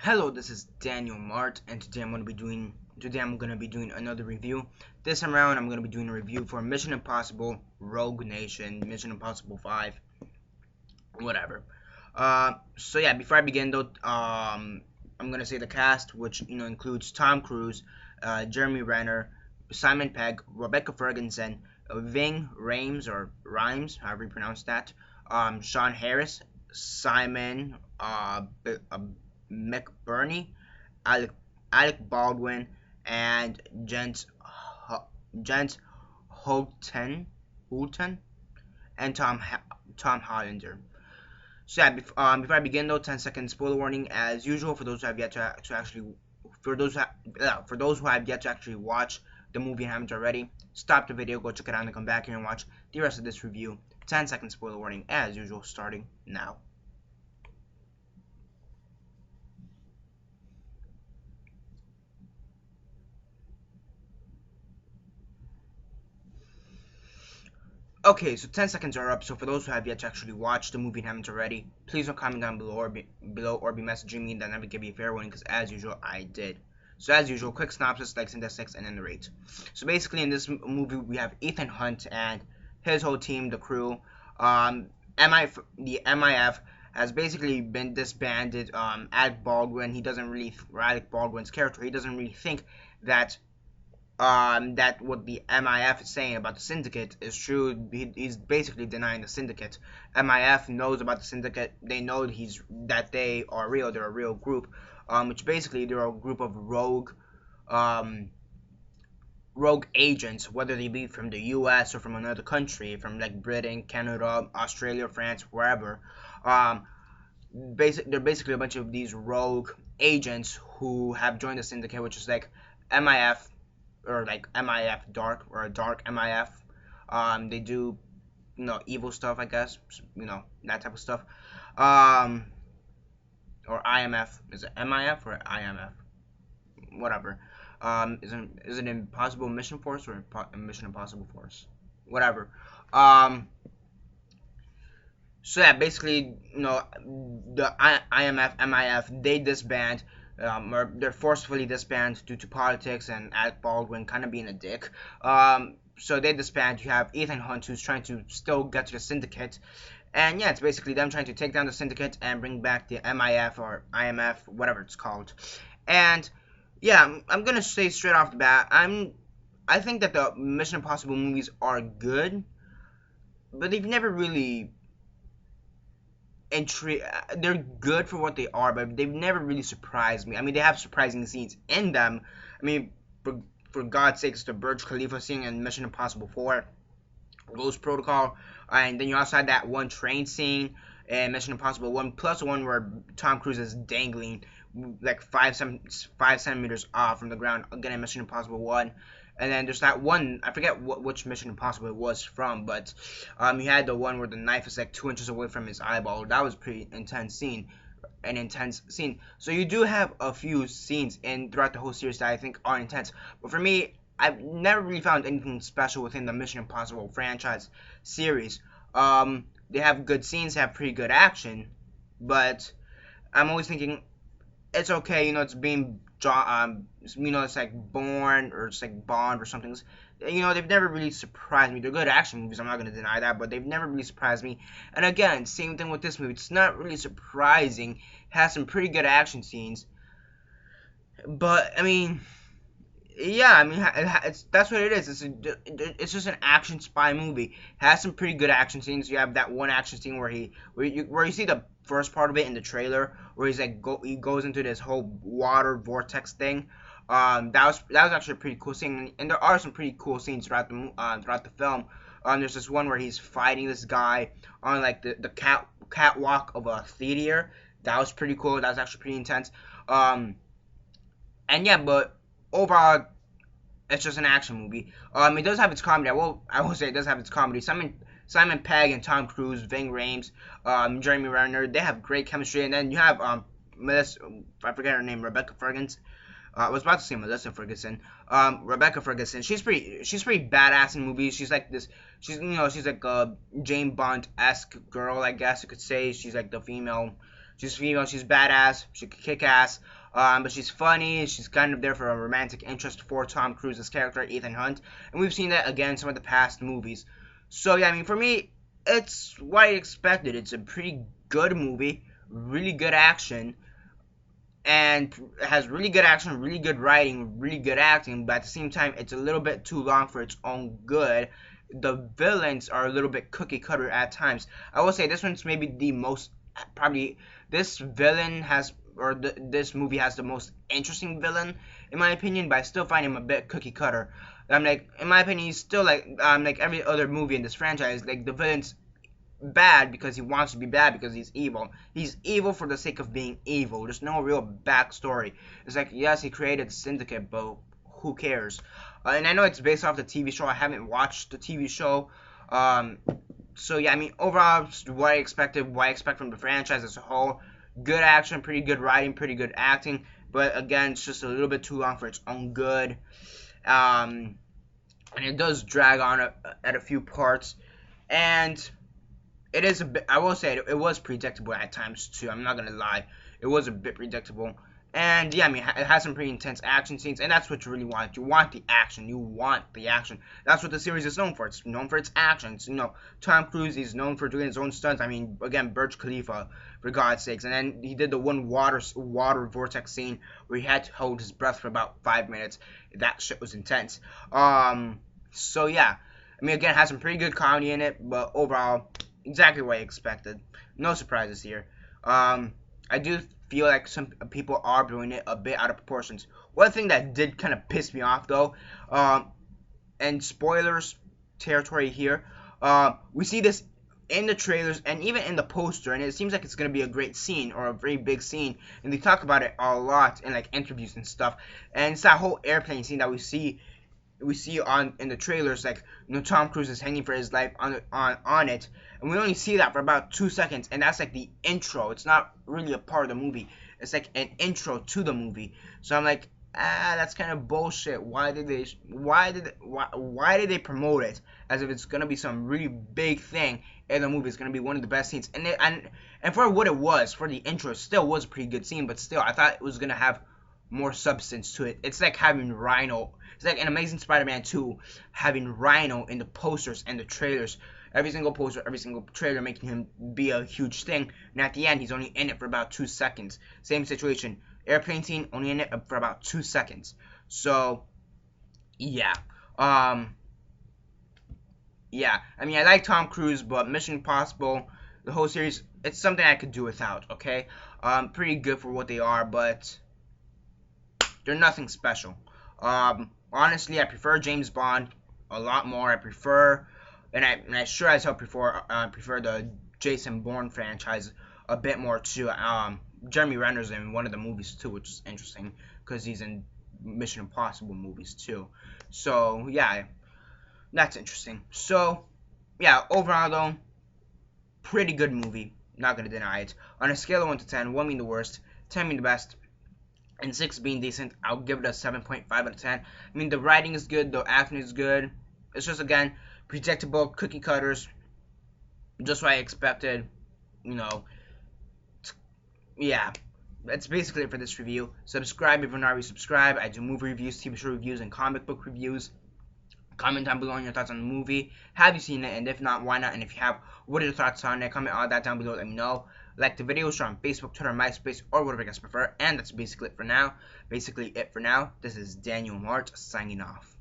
Hello, this is Daniel Mart, and today I'm gonna be doing another review. This time around, I'm gonna be doing a review for Mission Impossible Rogue Nation, Mission Impossible 5, whatever. So yeah, before I begin though, I'm gonna say the cast, which includes Tom Cruise, Jeremy Renner, Simon Pegg, Rebecca Ferguson, Ving Rhames or Rhymes, however you pronounce that, Sean Harris, Simon McBurney, Alec, Alec Baldwin, and Jens Holton, and Tom Hollander. So yeah, before I begin though, 10-second spoiler warning as usual for those who have yet to actually for those who have yet to actually watch the movie and haven't already. Stop the video, go check it out, and come back here and watch the rest of this review. 10-second spoiler warning as usual, starting now. Okay, so 10 seconds are up. So for those who have yet to actually watch the movie and haven't already, please don't comment down below or be messaging me. That never give you a fair warning, because as usual, I did. So as usual, quick synopsis, like statistics, and then the rate. So basically, in this movie, we have Ethan Hunt and his whole team, the crew. The MIF has basically been disbanded. Alec Baldwin, Alec Baldwin's character, he doesn't really think that that what the MIF is saying about the syndicate is true. He's basically denying the syndicate. MIF knows about the syndicate. They know that they are real. They're a real group, which basically they're a group of um, rogue agents, whether they be from the U.S. or from another country, from like Britain, Canada, Australia, France, wherever. Um, they're basically a bunch of these rogue agents who have joined the syndicate, which is like MIF, or like MIF Dark, or a Dark MIF. They do evil stuff, I guess, that type of stuff. Um, or IMF, is it MIF or IMF? Whatever. Is it Impossible Mission Force or Mission Impossible Force? Whatever. Um, so yeah, basically, the IMF, MIF, they disband, or they're forcefully disbanded due to politics and Alec Baldwin kind of being a dick. So they disband. You have Ethan Hunt, who's trying to still get to the syndicate, and yeah, it's basically them trying to take down the syndicate and bring back the MIF or IMF, whatever it's called. And yeah, I'm gonna say straight off the bat, I think that the Mission Impossible movies are good, but they've never really they're good for what they are, but they've never really surprised me. I mean, they have surprising scenes in them. I mean, for God's sakes, the Burj Khalifa scene in Mission Impossible 4, Ghost Protocol, and then you also had that one train scene in Mission Impossible 1, plus the one where Tom Cruise is dangling like 5 centimeters off from the ground, again in Mission Impossible 1. And then there's that one, I forget which Mission Impossible it was from, but he had the one where the knife is like 2 inches away from his eyeball. That was pretty intense scene, an intense scene. So you do have a few scenes throughout the whole series that I think are intense. But for me, I've never really found anything special within the Mission Impossible franchise series. They have good scenes, they have pretty good action, but I'm always thinking, it's okay, it's being it's like Born, or it's like Bond or something. They've never really surprised me. They're good action movies, I'm not going to deny that, but they've never really surprised me. And again, same thing with this movie. It's not really surprising. It has some pretty good action scenes, but I mean, yeah, I mean, that's what it is. It's just an action spy movie. It has some pretty good action scenes. You have that one action scene where you see the first part of it in the trailer, where he goes into this whole water vortex thing. That was actually a pretty cool scene, and there are some pretty cool scenes throughout the film. There's this one where he's fighting this guy on like the catwalk of a theater. That was pretty cool. That was actually pretty intense. And yeah, but overall, it's just an action movie. It does have its comedy. I will say it does have its comedy. Simon Pegg and Tom Cruise, Ving Rhames, Jeremy Renner, they have great chemistry. And then you have Melissa, I forget her name, Rebecca Ferguson. I was about to say Melissa Ferguson. Rebecca Ferguson. She's pretty badass in movies. She's like this. She's like a James Bond-esque girl, I guess you could say. She's like the female. She's female, she's badass, she can kick ass, but she's funny, she's kind of there for a romantic interest for Tom Cruise's character, Ethan Hunt, and we've seen that again in some of the past movies. So yeah, I mean, for me, it's what I expected. It's a pretty good movie, really good action, and has really good action, really good writing, really good acting, but at the same time, it's a little bit too long for its own good. The villains are a little bit cookie cutter at times. I will say this one's maybe the most, probably, this villain has, or this movie has the most interesting villain, in my opinion, but I still find him a bit cookie cutter. I'm like, in my opinion, he's still like every other movie in this franchise. Like, the villain's bad because he wants to be bad because he's evil. He's evil for the sake of being evil. There's no real backstory. It's like, yes, he created Syndicate, but who cares? And I know it's based off the TV show. I haven't watched the TV show. So yeah, I mean, overall, what I expected, what I expect from the franchise as a whole. Good action, pretty good writing, pretty good acting. But again, it's just a little bit too long for its own good. And it does drag on at a few parts. And it is a bit, I will say, it was predictable at times too. I'm not gonna lie, it was a bit predictable. And yeah, I mean, it has some pretty intense action scenes, and that's what you really want. You want the action. You want the action. That's what the series is known for. It's known for its action. It's, Tom Cruise is known for doing his own stunts. I mean, again, Burj Khalifa, for God's sakes. And then he did the one water vortex scene where he had to hold his breath for about 5 minutes. That shit was intense. So yeah, I mean, again, it has some pretty good comedy in it, but overall, exactly what I expected. No surprises here. I do feel like some people are blowing it a bit out of proportions. One thing that did kind of piss me off, though, and spoilers territory here, we see this in the trailers and even in the poster, and it seems like it's going to be a great scene or a very big scene, and they talk about it a lot in like interviews and stuff, and it's that whole airplane scene that we see in the trailers, like, Tom Cruise is hanging for his life on it, and we only see that for about 2 seconds, and that's like the intro. It's not really a part of the movie. It's like an intro to the movie. So I'm like, that's kind of bullshit. Why did they promote it as if it's gonna be some really big thing in the movie? It's gonna be one of the best scenes, and for what it was, for the intro, it still was a pretty good scene, but still, I thought it was gonna have more substance to it. It's like having Rhino. It's like an Amazing Spider-Man 2 having Rhino in the posters and the trailers. Every single poster, every single trailer making him be a huge thing. And at the end, he's only in it for about 2 seconds. Same situation. Airplane scene, only in it for about 2 seconds. So, yeah. Yeah. I mean, I like Tom Cruise, but Mission Impossible, the whole series, it's something I could do without, okay? Pretty good for what they are, but they're nothing special. Honestly, I prefer James Bond a lot more. I prefer, and I sure as hell prefer the Jason Bourne franchise a bit more too. Jeremy Renner's in one of the movies too, which is interesting because he's in Mission Impossible movies too. So yeah, that's interesting. So yeah, overall though, pretty good movie. Not gonna deny it. On a scale of 1 to 10, 1 being the worst, 10 being the best, and 6 being decent, I'll give it a 7.5 out of 10. I mean, the writing is good, the acting is good. It's just, again, predictable, cookie cutters, just what I expected, Yeah, that's basically it for this review. Subscribe if you're not already subscribed. I do movie reviews, TV show reviews, and comic book reviews. Comment down below on your thoughts on the movie. Have you seen it? And if not, why not? And if you have, what are your thoughts on it? Comment all that down below. Let me know. Like the video, share on Facebook, Twitter, MySpace, or whatever you guys prefer. And that's basically it for now. This is Daniel Mart signing off.